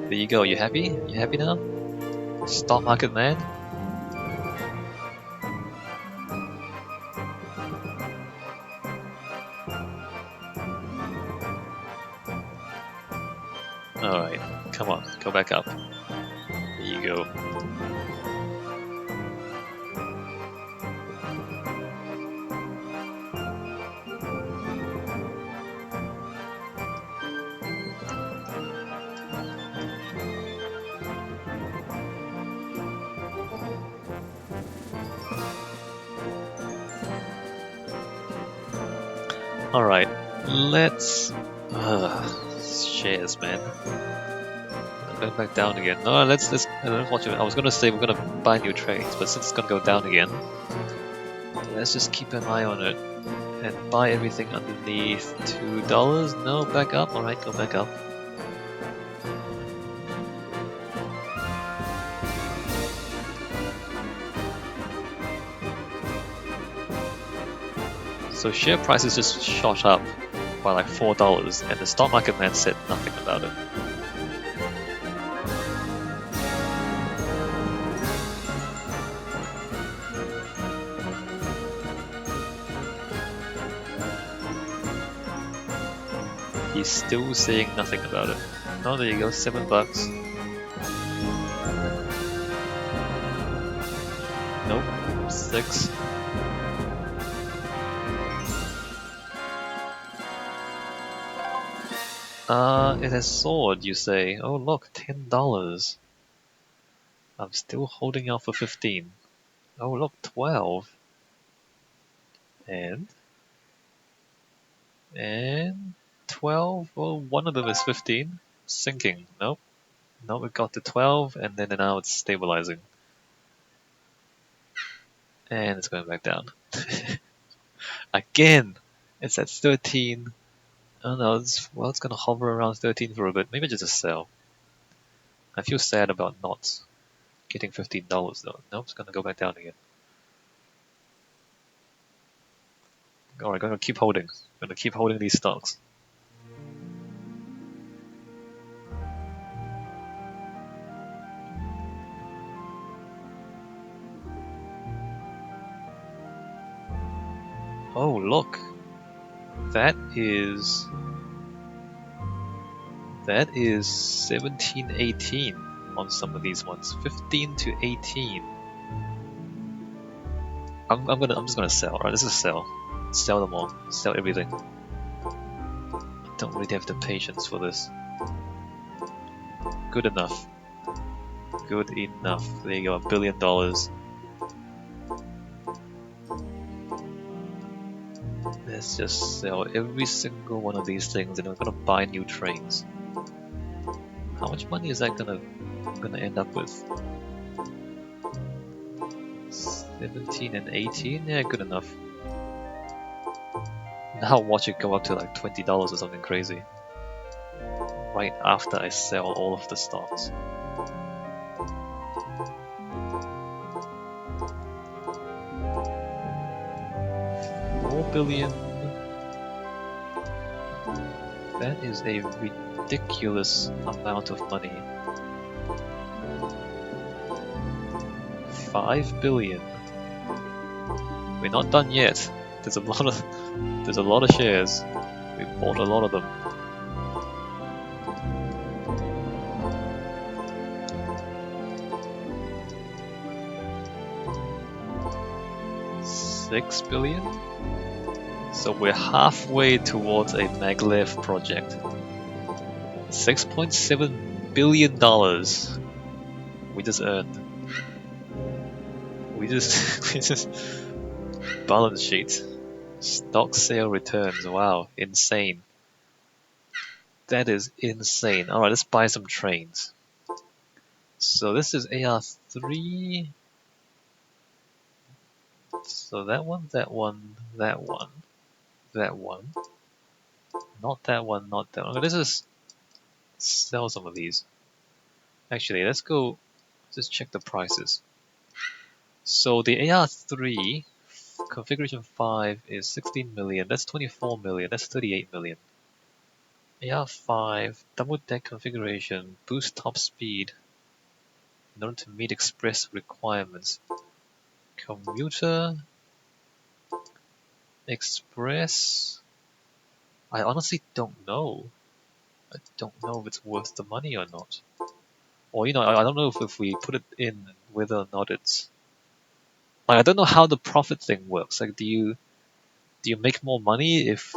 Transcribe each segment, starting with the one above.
There you go. You happy? You happy now? Stock market man? Alright, come on, go back up. There you go. Alright, let's... shares, man. Going back down again. No, let's watch it. I was gonna say we're gonna buy new trades, but since it's gonna go down again, let's just keep an eye on it and buy everything underneath $2. No, back up. Alright, go back up. So share prices just shot up by like $4, and the stock market man said nothing about it. He's still saying nothing about it. Oh, there you go, $7. Nope, 6. It has soared, you say. Oh look, $10. I'm still holding out for 15. Oh look, 12. And 12. Well, one of them is 15. Sinking. Nope. Nope, it got to 12, and then now it's stabilizing. And it's going back down. Again! It's at 13. Oh no, it's gonna hover around 13 for a bit. Maybe just a sell. I feel sad about not getting $15 though. Nope, it's gonna go back down again. Alright, gonna keep holding. Gonna keep holding these stocks. Oh look! That is 17-18 on some of these ones. 15 to 18. I'm just gonna sell, right? This is a sell. Sell them all. Sell everything. I don't really have the patience for this. Good enough. Good enough. There you go, $1 billion. Let's just sell every single one of these things and we're gonna buy new trains. How much money is that gonna end up with? 17 and 18? Yeah, good enough. Now watch it go up to like $20 or something crazy. Right after I sell all of the stocks. $4 billion. That is a ridiculous amount of money. 5 billion. We're not done yet. There's a lot of shares. We bought a lot of them. $6 billion? So we're halfway towards a maglev project. $6.7 billion we just earned. We just balance sheet. Stock sale returns. Wow, insane. That is insane. Alright, let's buy some trains. So this is AR3. So that one, that one, that one, that one. Not that one, not that one. Let's just sell some of these. Actually, let's go just check the prices. So the AR3 configuration 5 is 16 million. That's 24 million. That's 38 million. AR5, double deck configuration, boost top speed in order to meet express requirements. Commuter, express, I honestly don't know. I don't know if it's worth the money or not. Or, I don't know if we put it in, whether or not it's... I don't know how the profit thing works. Like, do you make more money if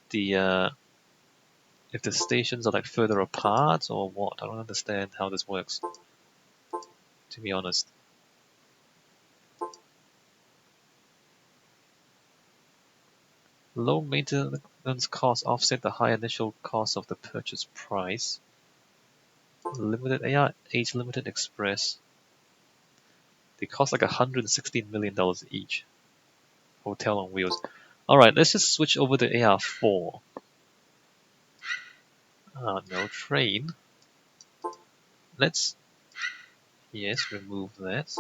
the stations are like further apart or what? I don't understand how this works, to be honest. Low maintenance costs offset the high initial cost of the purchase price. Limited AR8 Limited Express. They cost like $116 million each. Hotel on wheels. Alright, let's just switch over to AR4. No, train. Let's... Yes, remove that.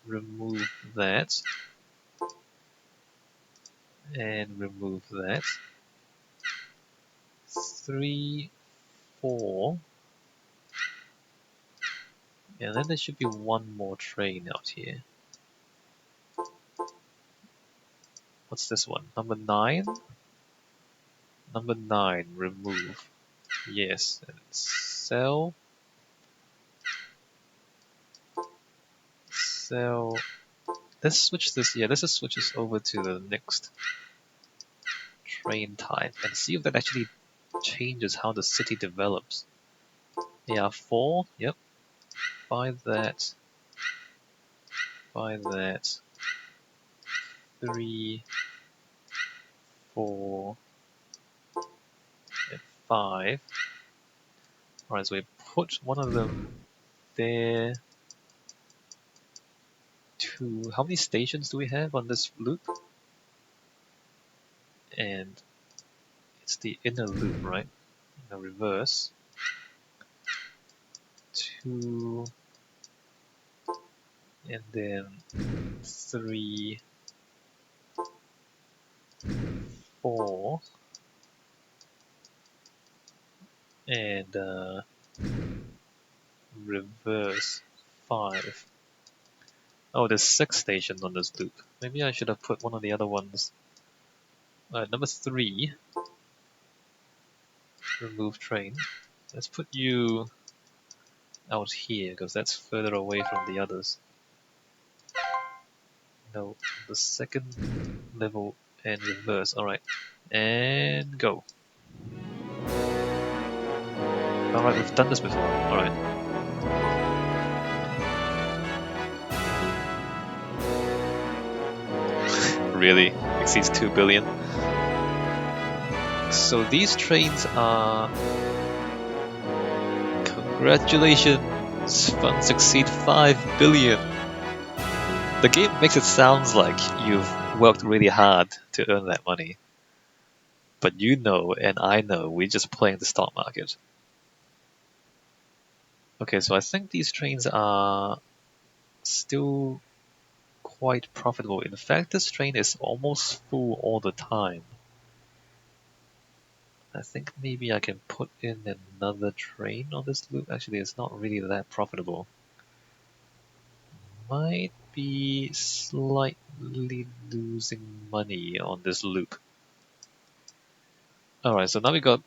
Remove that. And remove that. 3, 4. And then there should be one more train out here. What's this one? Number 9? Number 9, remove. Yes, and sell. Sell. Let's switch this. Yeah, let's just switch this over to the next train type and see if that actually changes how the city develops. Yeah, 4. Yep. Buy that. Buy that. 3, 4, and 5. Alright, so we put one of them there. 2. How many stations do we have on this loop? And it's the inner loop, right? Now reverse. 2, and then 3, 4, and reverse 5. Oh, there's 6 stations on this loop. Maybe I should have put one of the other ones. Number 3, remove train. Let's put you out here, because that's further away from the others. No, the second level and reverse. Alright, and go. Alright, we've done this before. Alright. Really? Exceeds 2 billion? So these trains are... Congratulations! Funds exceed 5 billion! The game makes it sound like you've worked really hard to earn that money. But you know, and I know, we're just playing the stock market. Okay, so I think these trains are still quite profitable. In fact, this train is almost full all the time. I think maybe I can put in another train on this loop. Actually, it's not really that profitable. Might be slightly losing money on this loop. Alright, so now we got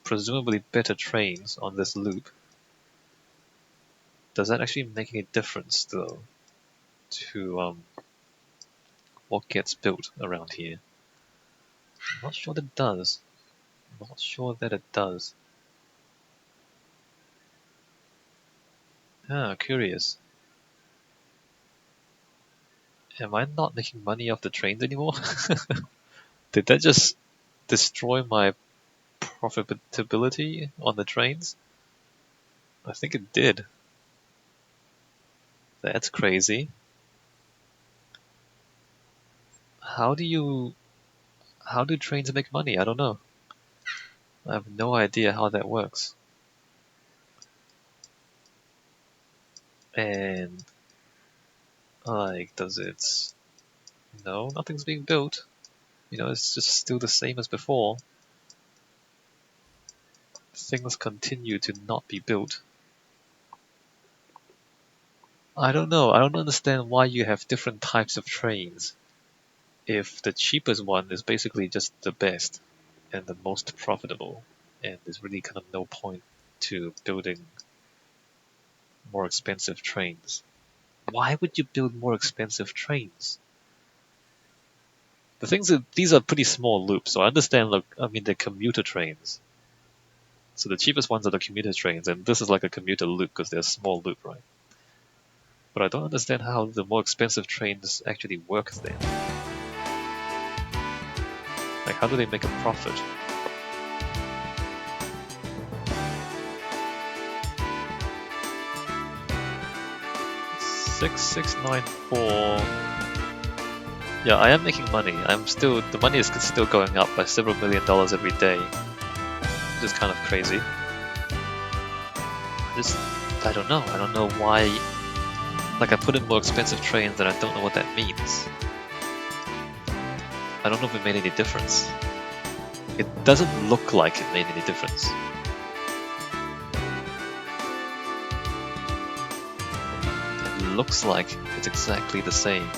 presumably better trains on this loop. Does that actually make any difference though to what gets built around here? I'm not sure that it does. I'm not sure that it does. Curious. Am I not making money off the trains anymore? Did that just destroy my profitability on the trains? I think it did. That's crazy. How do trains make money? I don't know. I have no idea how that works. And Like, does it... No, nothing's being built. You know, it's just still the same as before. Things continue to not be built. I don't know. I don't understand why you have different types of trains. If the cheapest one is basically just the best and the most profitable, and there's really kind of no point to building more expensive trains. Why would you build more expensive trains? The things that these are pretty small loops, so I understand. Look, I mean, they're commuter trains. So the cheapest ones are the commuter trains, and this is like a commuter loop because they're a small loop, right? But I don't understand how the more expensive trains actually work then. Like, how do they make a profit? $6,694. Yeah, I am making money. The money is still going up by several $1 million every day, which is kind of crazy. I don't know. I don't know why. Like, I put in more expensive trains and I don't know what that means. I don't know if it made any difference. It doesn't look like it made any difference. It looks like it's exactly the same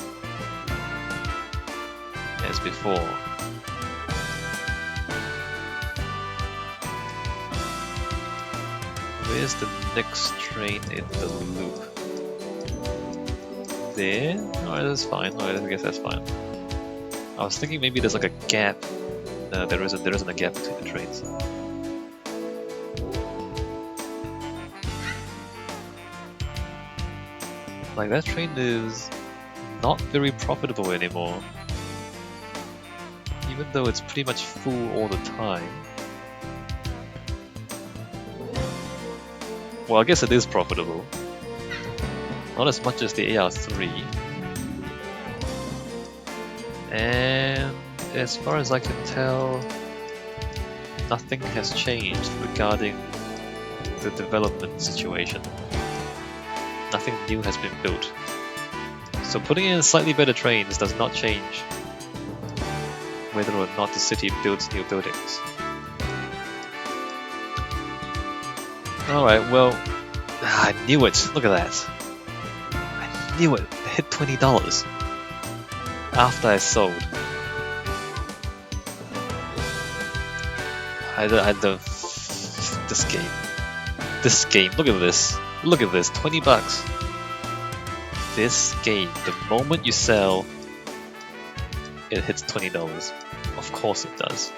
as before. Where's the next train in the loop? There? Alright, that's fine. Alright, I guess that's fine. I was thinking maybe there's like a gap. No, there isn't a gap between the trains. Like, that train is not very profitable anymore. Even though it's pretty much full all the time. Well, I guess it is profitable. Not as much as the AR3. And as far as I can tell, nothing has changed regarding the development situation. Nothing new has been built. So putting in slightly better trains does not change whether or not the city builds new buildings. Alright, well, I knew it. Look at that. I knew it. I hit $20 after I sold. This game, look at this, 20 bucks. This game, the moment you sell, it hits $20. Of course it does.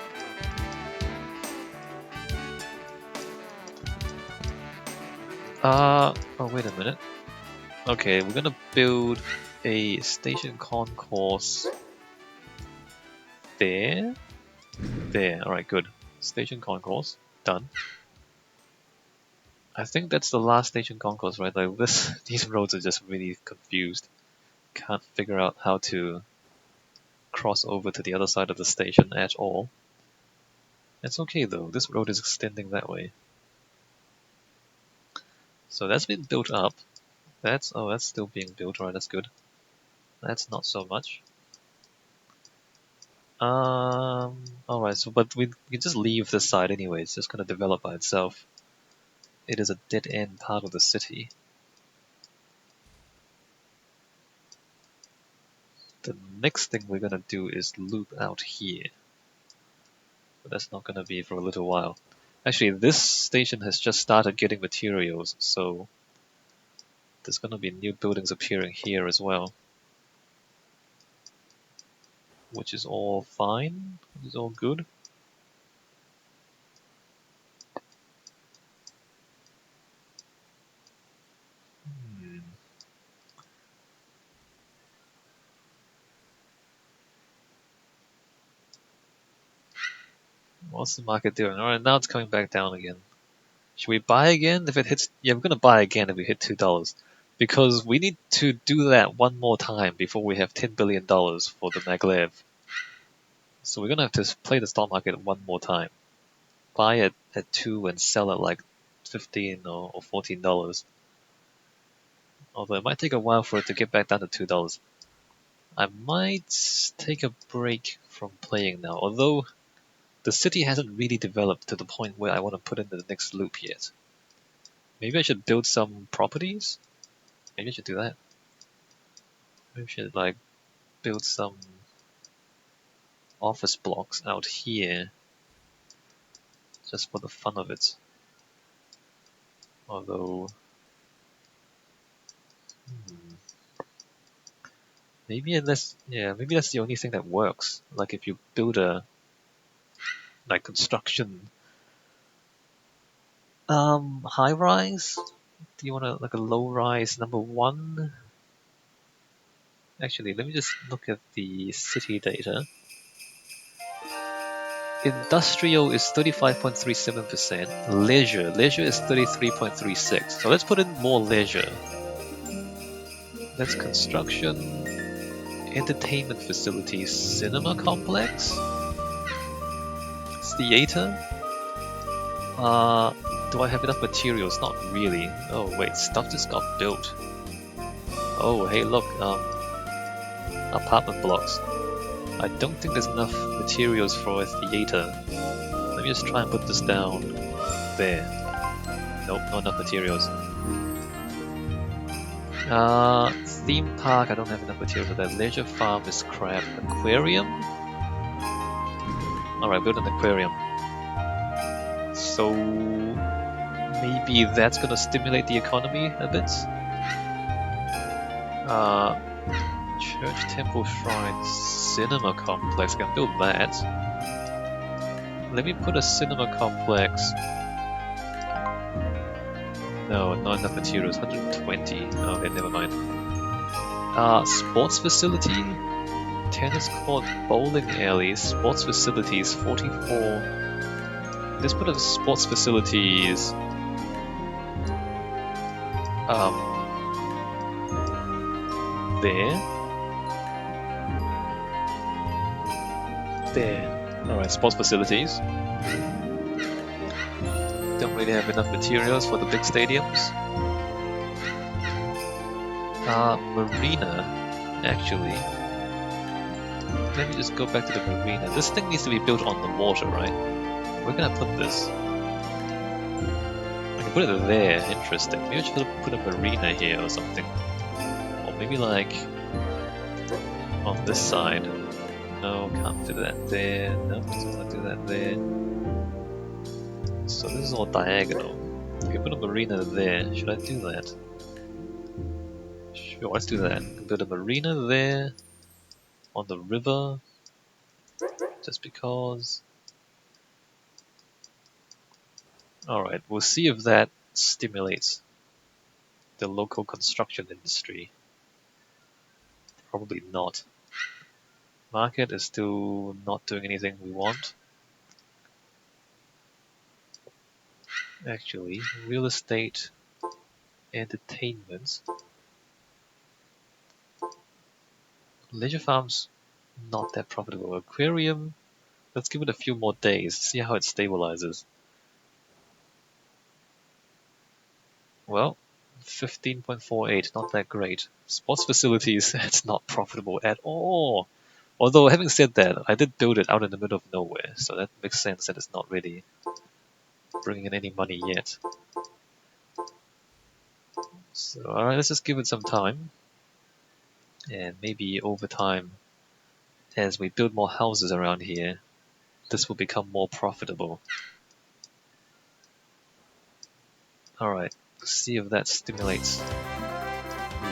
Oh, wait a minute. Okay, we're gonna build a station concourse there. There, alright, good. Station concourse, done. I think that's the last station concourse, right? Like these roads are just really confused. Can't figure out how to cross over to the other side of the station at all. It's okay though, this road is extending that way. So that's been built up. That's still being built, right? That's good. That's not so much. Alright, so but we can just leave this side anyway, it's just gonna develop by itself. It is a dead-end part of the city. The next thing we're gonna do is loop out here. But that's not gonna be for a little while. Actually, this station has just started getting materials, so there's gonna be new buildings appearing here as well. Which is all fine, which is all good. What's the market doing? Alright, now it's coming back down again. Should we buy again if it hits? Yeah, we're gonna buy again if we hit $2. Because we need to do that one more time before we have $10 billion for the maglev. So we're gonna have to play the stock market one more time. Buy it at 2 and sell it like $15 or $14. Although it might take a while for it to get back down to $2. I might take a break from playing now, although the city hasn't really developed to the point where I want to put in the next loop yet. Maybe I should build some properties? Maybe I should do that. Maybe I should like build some office blocks out here just for the fun of it. Although maybe maybe that's the only thing that works. Like if you build a construction high rise, do you want a low rise number 1? Actually, let me just look at the city data. Industrial is 35.37%. Leisure is 33.36%. So let's put in more leisure. That's construction, entertainment facilities, cinema complex, theater. Do I have enough materials? Not really. Oh wait, stuff just got built. Oh hey look, apartment blocks. I don't think there's enough materials for a theater. Let me just try and put this down there. Nope, not enough materials. Theme park, I don't have enough material for that. Leisure farm is crap. Aquarium? Alright, build an aquarium. So maybe that's gonna stimulate the economy a bit. Church, temple, shrine, cinema complex. I can build that. Let me put a cinema complex. No, not enough materials. 120. Okay, never mind. Sports facility, tennis court, bowling alley, sports facilities, 44. Let's put a sports facilities. There. Alright, sports facilities. Don't really have enough materials for the big stadiums. Marina, actually. Let me just go back to the marina. This thing needs to be built on the water, right? Where can I put this? I can put it there, interesting. Maybe I should put a marina here or something. Or maybe like on this side. No, can't do that there. No, just want to do that there. So this is all diagonal. You can put a marina there. Should I do that? Sure, let's do that. Build a marina there on the river. Just because. Alright, we'll see if that stimulates the local construction industry. Probably not. Market is still not doing anything we want. Actually, real estate, entertainment, leisure farms, not that profitable. Aquarium, let's give it a few more days, see how it stabilizes. Well, 15.48, not that great. Sports facilities, it's not profitable at all. Although, having said that, I did build it out in the middle of nowhere, so that makes sense that it's not really bringing in any money yet. So, alright, let's just give it some time. And maybe over time, as we build more houses around here, this will become more profitable. Alright, let's see if that stimulates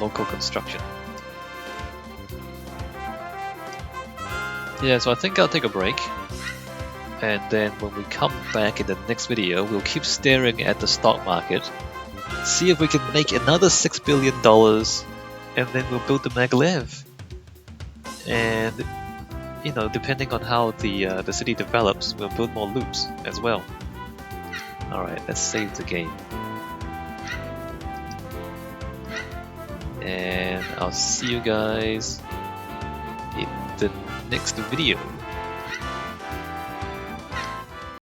local construction. Yeah, so I think I'll take a break. And then when we come back in the next video, we'll keep staring at the stock market, see if we can make another $6 billion, and then we'll build the maglev. And, you know, depending on how the city develops, we'll build more loops as well. Alright, let's save the game. And I'll see you guys in the next video.